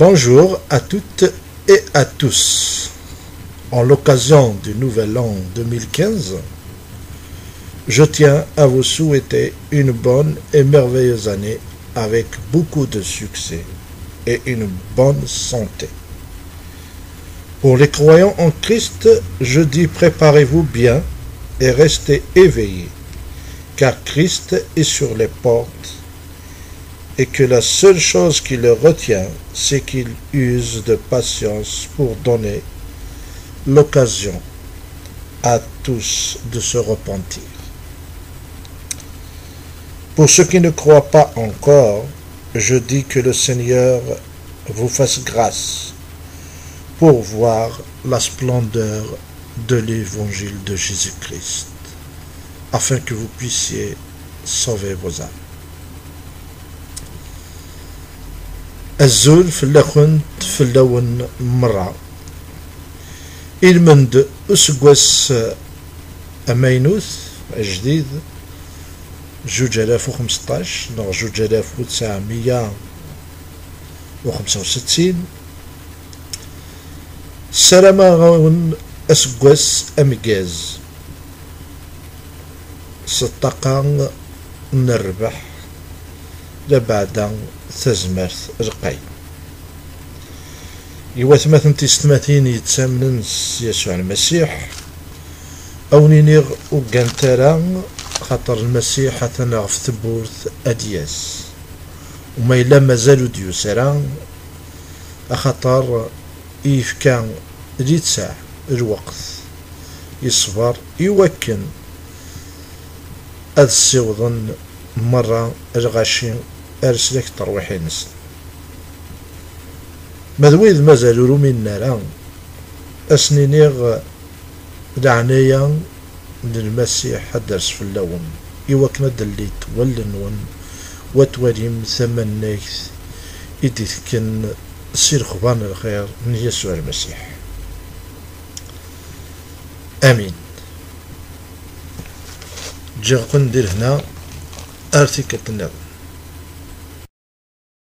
Bonjour à toutes et à tous. En l'occasion du nouvel an 2015, je tiens à vous souhaiter une bonne et merveilleuse année avec beaucoup de succès et une bonne santé. Pour les croyants en Christ, je dis préparez-vous bien et restez éveillés, car Christ est sur les portes et que la seule chose qui le retient, c'est qu'il use de patience pour donner l'occasion à tous de se repentir. Pour ceux qui ne croient pas encore, je dis que le Seigneur vous fasse grâce pour voir la splendeur de l'évangile de Jésus-Christ, afin que vous puissiez sauver vos âmes. الزول في اللخن في اللون مرة المند أسقوس أمينوث جديد 2015 نغ 1965 سلامة غون أسقوس أمجاز ستقان نربح لبعد تزمرت رقي يوثمثن تستماثين يتسامن يسوع المسيح أو نينيغ وقانتارا خاطر المسيح حتى نغف ثبورث أدياس وما إلا مازالو ديوسرا أخطر إيفكان ريتساع الوقت يصبر يوكن أذ السيوضن مرة الغاشي أرسلك ترويحي نسل مذويذ مازالو رومي النار أسنينيغ دعنايا للمسيح حدرس في اللون إيوكنا دليت ولنون وتوليم ثمن نايث إديث كن سير خبان الخير من يسوع المسيح آمين. جا قندر هنا أرتيكة النظر